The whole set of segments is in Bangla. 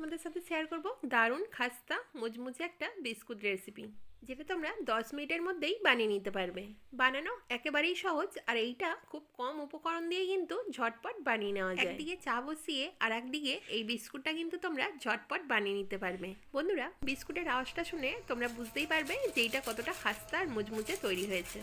তোমাদের সাথে শেয়ার করব দারুণ খাস্তা মুচমুচে একটা বিস্কুট রেসিপি, যেটা তোমরা 10 মিনিটের মধ্যেই বানিয়ে নিতে পারবে। বানানো একেবারেই সহজ, আর এইটা খুব কম উপকরণ দিয়ে কিন্তু ঝটপট বানিয়ে নেওয়া যায়। একদিকে চা বসিয়ে আর একদিকে এই বিস্কুটটা কিন্তু তোমরা ঝটপট বানিয়ে নিতে পারবে। বন্ধুরা, বিস্কুটের আওয়াজটা শুনে তোমরা বুঝতেই পারবে যে এটা কতটা খাস্তা আর মুচমুচে তৈরি হয়েছে।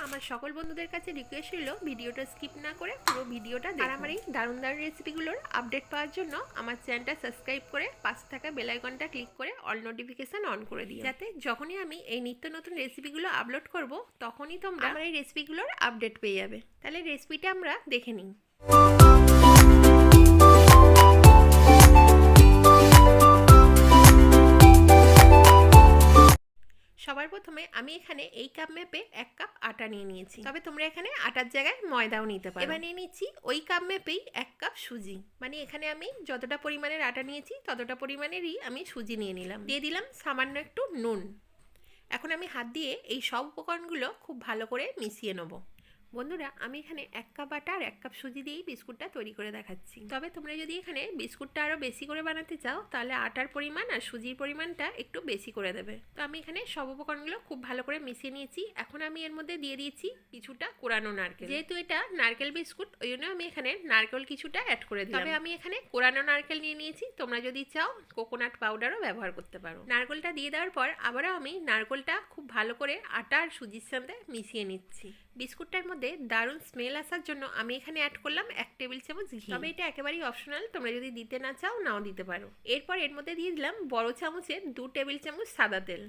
আমার সকল বন্ধুদের কাছে রিকোয়েস্ট রইল ভিডিওটা স্কিপ না করে পুরো ভিডিওটা দেখুন। আর আমার এই দারুণ দারুণ রেসিপিগুলোর আপডেট পাওয়ার জন্য আমার চ্যানেলটা সাবস্ক্রাইব করে পাশে থাকা বেল আইকনটা ক্লিক করে অল নোটিফিকেশন অন করে দিও, যাতে যখনই আমি এই নিত্য নতুন রেসিপিগুলো আপলোড করব তখনই তোমরা আমার এই রেসিপিগুলোর আপডেট পেয়ে যাবে। তাহলে রেসিপিটা আমরা দেখে নিই। সবার প্রথমে আমি এখানে এই কাপ মেপে 1 কাপ আটা নিয়ে নিয়েছি, তবে তোমরা এখানে আটার জায়গায় ময়দাও নিতে পারো। এবার নিয়ে নিচ্ছি ওই কাপ মেপেই 1 কাপ সুজি, মানে এখানে আমি যতটা পরিমাণের আটা নিয়েছি ততটা পরিমাণেরই আমি সুজি নিয়ে নিলাম। দিয়ে দিলাম সামান্য একটু নুন। এখন আমি হাত দিয়ে এই সব উপকরণগুলো খুব ভালো করে মিশিয়ে নেব। বন্ধুরা, আমি এখানে 1 কাপ আটা আর 1 কাপ সুজি দিয়েই বিস্কুটটা তৈরি করে দেখাচ্ছি। তবে তোমরা যদি এখানে বিস্কুটটা আরও বেশি করে বানাতে চাও তাহলে আটার পরিমাণ আর সুজির পরিমাণটা একটু বেশি করে দেবে। তো আমি এখানে সব উপকরণগুলো খুব ভালো করে মিশিয়ে নিয়েছি। এখন আমি এর মধ্যে দিয়ে দিয়েছি কিছুটা কোরানো নারকেল। যেহেতু এটা নারকেল বিস্কুট, ওই জন্য আমি এখানে নারকেল কিছুটা অ্যাড করে দিলাম। তবে আমি এখানে কোরানো নারকেল নিয়ে নিয়েছি, তোমরা যদি চাও কোকোনাট পাউডারও ব্যবহার করতে পারো। নারকেলটা দিয়ে দেওয়ার পর আবারও আমি নারকেলটা খুব ভালো করে আটা আর সুজির সাথে মিশিয়ে নিচ্ছি। বিস্কুটটার মধ্যে দারুণ স্মেল আসার জন্য আমি এখানে অ্যাড করলাম 1 টেবিল চামচ ঘি। তবে এটা একেবারেই অপশনাল, তোমরা যদি দিতে না চাও নাও দিতে পারো। এরপর এর মধ্যে দিয়ে দিলাম বড় চামচের 2 টেবিল চামচ সাদা তেল।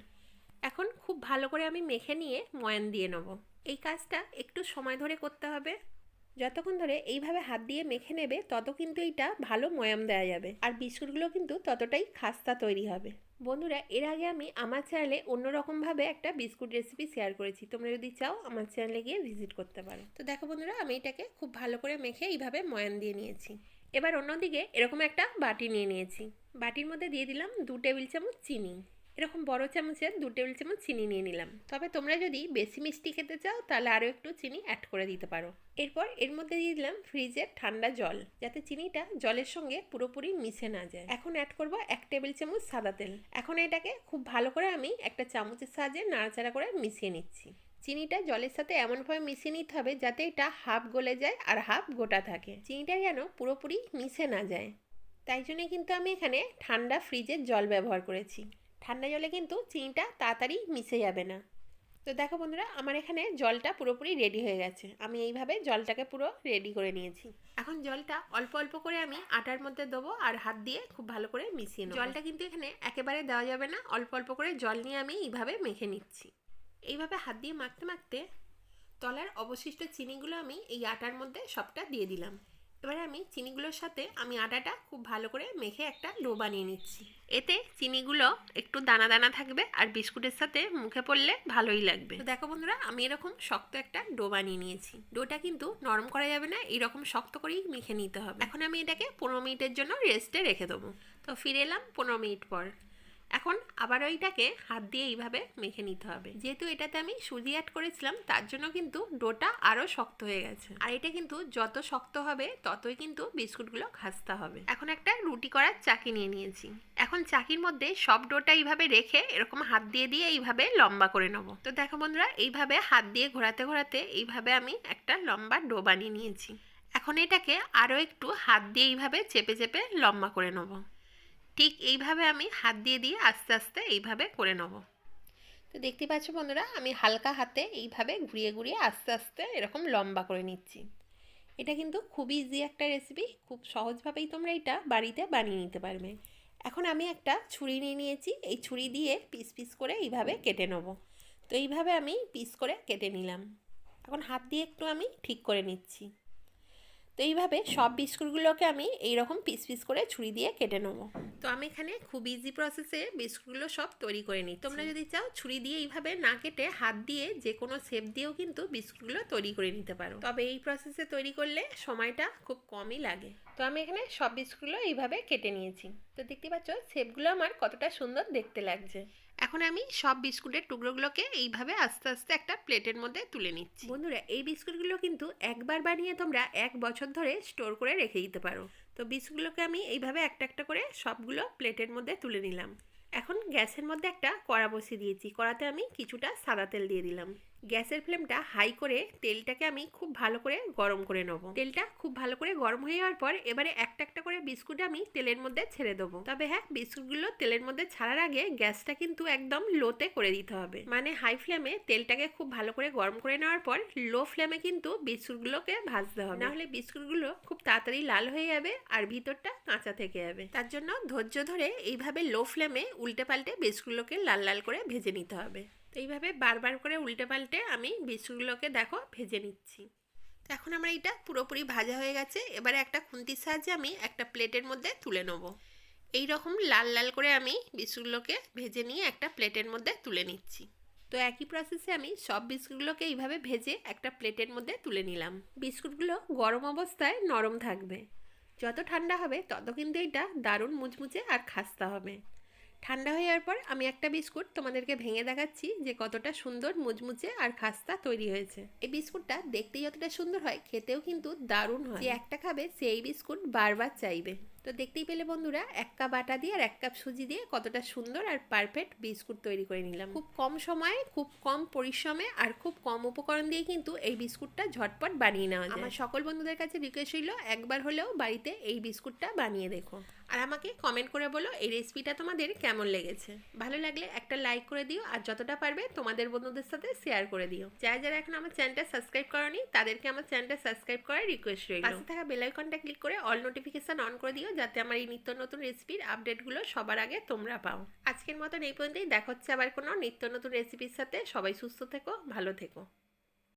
এখন খুব ভালো করে আমি মেখে নিয়ে ময়ান দিয়ে নেব। এই কাজটা একটু সময় ধরে করতে হবে। যতক্ষণ ধরে এইভাবে হাত দিয়ে মেখে নেবে তত কিন্তু এইটা ভালো ময়াম দেওয়া যাবে, আর বিস্কুটগুলো কিন্তু ততটাই খাস্তা তৈরি হবে। বন্ধুরা, এর আগে আমি আমার চ্যানেলে অন্যরকমভাবে একটা বিস্কুট রেসিপি শেয়ার করেছি, তোমরা যদি চাও আমার চ্যানেলে গিয়ে ভিজিট করতে পারো। তো দেখো বন্ধুরা, আমি এটাকে খুব ভালো করে মেখে এইভাবে ময়ান দিয়ে নিয়েছি। এবার অন্যদিকে এরকম একটা বাটি নিয়ে নিয়েছি। বাটির মধ্যে দিয়ে দিলাম 2 টেবিল চামচ চিনি। এরকম বড় চামচের 2 টেবিল চামচ চিনি নিয়ে নিলাম। তবে তোমরা যদি বেশি মিষ্টি খেতে চাও তাহলে আরও একটু চিনি অ্যাড করে দিতে পারো। এরপর এর মধ্যে দিয়ে দিলাম ফ্রিজের ঠান্ডা জল, যাতে চিনিটা জলের সঙ্গে পুরোপুরি মিশে না যায়। এখন অ্যাড করব 1 টেবিল চামচ সাদা তেল। এখন এটাকে খুব ভালো করে আমি একটা চামচের সাহায্যে নাড়াচাড়া করে মিশিয়ে নিচ্ছি। চিনিটা জলের সাথে এমনভাবে মিশিয়ে নিতে হবে যাতে এটা হাফ গলে যায় আর হাফ গোটা থাকে। চিনিটা যেন পুরোপুরি মিশে না যায়, তাই জন্যই কিন্তু আমি এখানে ঠান্ডা ফ্রিজের জল ব্যবহার করেছি। ঠান্ডা জলে কিন্তু চিনিটা তাড়াতাড়ি মিশে যাবে না। তো দেখো বন্ধুরা, আমার এখানে জলটা পুরোপুরি রেডি হয়ে গেছে। আমি এইভাবে জলটাকে পুরো রেডি করে নিয়েছি। এখন জলটা অল্প অল্প করে আমি আটার মধ্যে দেবো আর হাত দিয়ে খুব ভালো করে মিশিয়ে নেব। জলটা কিন্তু এখানে একেবারে দেওয়া যাবে না, অল্প অল্প করে জল নিয়ে আমি এইভাবে মেখে নিচ্ছি। এইভাবে হাত দিয়ে মাখতে মাখতে তলার অবশিষ্ট চিনিগুলো আমি এই আটার মধ্যে সবটা দিয়ে দিলাম। এবারে আমি চিনিগুলোর সাথে আমি আটাটা খুব ভালো করে মেখে একটা ডো বানিয়ে নিচ্ছি। এতে চিনিগুলো একটু দানা দানা থাকবে আর বিস্কুটের সাথে মুখে পড়লে ভালোই লাগবে। তো দেখো বন্ধুরা, আমি এরকম শক্ত একটা ডো বানিয়ে নিয়েছি। ডোটা কিন্তু নরম করা যাবে না, এরকম শক্ত করেই মেখে নিতে হবে। এখন আমি এটাকে 15 মিনিটের জন্য রেস্টে রেখে দেবো। তো ফিরে এলাম 15 মিনিট পর। এখন আবার ওইটাকে হাত দিয়ে এইভাবে মেখে নিতে হবে। যেহেতু এটাতে আমি সুজি অ্যাড করেছিলাম তার জন্য কিন্তু ডোটা আরও শক্ত হয়ে গেছে, আর এটা কিন্তু যত শক্ত হবে ততই কিন্তু বিস্কুটগুলো খাস্তা হবে। এখন একটা রুটি করার চাকি নিয়ে নিয়েছি। এখন চাকির মধ্যে সব ডোটা এইভাবে রেখে এরকম হাত দিয়ে দিয়ে এইভাবে লম্বা করে নেব। তো দেখো বন্ধুরা, এইভাবে হাত দিয়ে ঘোরাতে ঘোরাতে এইভাবে আমি একটা লম্বা ডো বানিয়ে নিয়েছি। এখন এটাকে আরও একটু হাত দিয়ে এইভাবে চেপে চেপে লম্বা করে নেব। ঠিক এইভাবে আমি হাত দিয়ে দিয়ে আস্তে আস্তে এইভাবে করে নেব। তো দেখতে পাচ্ছ বন্ধুরা, আমি হালকা হাতে এইভাবে ঘুরিয়ে ঘুরিয়ে আস্তে আস্তে এরকম লম্বা করে নিচ্ছি। এটা কিন্তু খুবই ইজি একটা রেসিপি, খুব সহজভাবেই তোমরা এটা বাড়িতে বানিয়ে নিতে পারবে। এখন আমি একটা ছুরি নিয়ে নিয়েছি, এই ছুরি দিয়ে পিস পিস করে এইভাবে কেটে নেব। তো এইভাবে আমি পিস করে কেটে নিলাম। এখন হাত দিয়ে একটু আমি ঠিক করে নিচ্ছি। তো এইভাবে সব বিস্কুটগুলোকে আমি এইরকম পিস পিস করে ছুরি দিয়ে কেটে নেবো। তো আমি এখানে খুব ইজি প্রসেসে বিস্কুটগুলো সব তৈরি করে নিই। তোমরা যদি চাও ছুরি দিয়ে এইভাবে না কেটে হাত দিয়ে যে কোনো শেপ দিয়েও কিন্তু বিস্কুটগুলো তৈরি করে নিতে পারো। তবে এই প্রসেসে তৈরি করলে সময়টা খুব কমই লাগে। তো তো আমি এখানে সব বিস্কুটগুলো এইভাবে কেটে নিয়েছি। তো দেখতে পাচ্ছ শেপগুলো আমার কতটা সুন্দর দেখতে লাগছে। এখন আমি সব বিস্কুটের টুকরোগুলোকে এইভাবে আস্তে আস্তে একটা প্লেটের মধ্যে তুলে নিচ্ছি। বন্ধুরা, এই বিস্কুটগুলো কিন্তু একবার বানিয়ে তোমরা 1 বছর ধরে স্টোর করে রেখে দিতে পারো। তো বিস্কুটগুলোকে আমি এইভাবে একটা একটা করে সবগুলো প্লেটের মধ্যে তুলে নিলাম। এখন গ্যাসের মধ্যে একটা কড়া বসিয়ে দিয়েছি। কড়াতে আমি কিছুটা সাদা তেল দিয়ে দিলাম। গ্যাসের ফ্লেমটা হাই করে তেলটাকে আমি খুব ভালো করে গরম করে নেব। তেলটা খুব ভালো করে গরম হয়ে যাওয়ার পর এবারে একটা একটা করে বিস্কুট আমি তেলের মধ্যে ছেড়ে দেবো। তবে হ্যাঁ, বিস্কুটগুলো তেলের মধ্যে ছাড়ার আগে গ্যাসটা কিন্তু একদম লোতে করে দিতে হবে। মানে হাই ফ্লেমে তেলটাকে খুব ভালো করে গরম করে নেওয়ার পর লো ফ্লেমে কিন্তু বিস্কুটগুলোকে ভাজতে হবে, নাহলে বিস্কুটগুলো খুব তাড়াতাড়ি লাল হয়ে যাবে আর ভিতরটা কাঁচা থেকে যাবে। তার জন্য ধৈর্য ধরে এইভাবে লো ফ্লেমে উল্টে পাল্টে বিস্কুটগুলোকে লাল লাল করে ভেজে নিতে হবে। তো এইভাবে বারবার করে উল্টে পাল্টে আমি বিস্কুটগুলোকে দেখো ভেজে নিচ্ছি। তো এখন আমার এটা পুরোপুরি ভাজা হয়ে গেছে। এবারে একটা খুন্তির সাহায্যে আমি একটা প্লেটের মধ্যে তুলে নেব। এই রকম লাল লাল করে আমি বিস্কুটগুলোকে ভেজে নিয়ে একটা প্লেটের মধ্যে তুলে নিচ্ছি। তো একই প্রসেসে আমি সব বিস্কুটগুলোকে এইভাবে ভেজে একটা প্লেটের মধ্যে তুলে নিলাম। বিস্কুটগুলো গরম অবস্থায় নরম থাকবে, যত ঠান্ডা হবে তত কিন্তু এটা দারুণ মুচমুচে আর খাস্তা হবে। ঠান্ডা হয়ে যাওয়ার পর আমি একটা বিস্কুট তোমাদেরকে ভেঙে দেখাচ্ছি যে কতটা সুন্দর মুচমুচে আর খাস্তা তৈরি হয়েছে। এই বিস্কুটটা দেখতে যতটা সুন্দর হয়, খেতেও কিন্তু দারুণ হয়। যে একটা খাবে সেই বিস্কুট বারবার চাইবে। তো দেখতেই পেলে বন্ধুরা, 1 কাপ আটা দিয়ে আর 1 কাপ সুজি দিয়ে কতটা সুন্দর আর পারফেক্ট বিস্কুট তৈরি করে নিলাম। খুব কম সময়ে, খুব কম পরিশ্রমে আর খুব কম উপকরণ দিয়ে কিন্তু এই বিস্কুটটা ঝটপট বানিয়ে নেওয়া যায়। আমার সকল বন্ধুদের কাছে রিকোয়েস্ট হইল একবার হলেও বাড়িতে এই বিস্কুটটা বানিয়ে দেখো, আর আমাকে কমেন্ট করে বলো এই রেসিপিটা তোমাদের কেমন লেগেছে। ভালো লাগলে একটা লাইক করে দিও, আর যতটা পারবে তোমাদের বন্ধুদের সাথে শেয়ার করে দিও। যারা যারা এখন আমার চ্যানেলটা সাবস্ক্রাইব করোনি তাদেরকে আমার চ্যানেলটা সাবস্ক্রাইব করার রিকোয়েস্ট রইল। পাশে থাকা বেল আইকনটা ক্লিক করে অল নোটিফিকেশন অন করে দিও, যাতে আমার এই নিত্য নতুন রেসিপির আপডেটগুলো সবার আগে তোমরা পাও। আজকের মতন এই পর্যন্তই। দেখা হচ্ছে আবার কোনো নিত্য নতুন রেসিপির সাথে। সবাই সুস্থ থেকো, ভালো থেকো।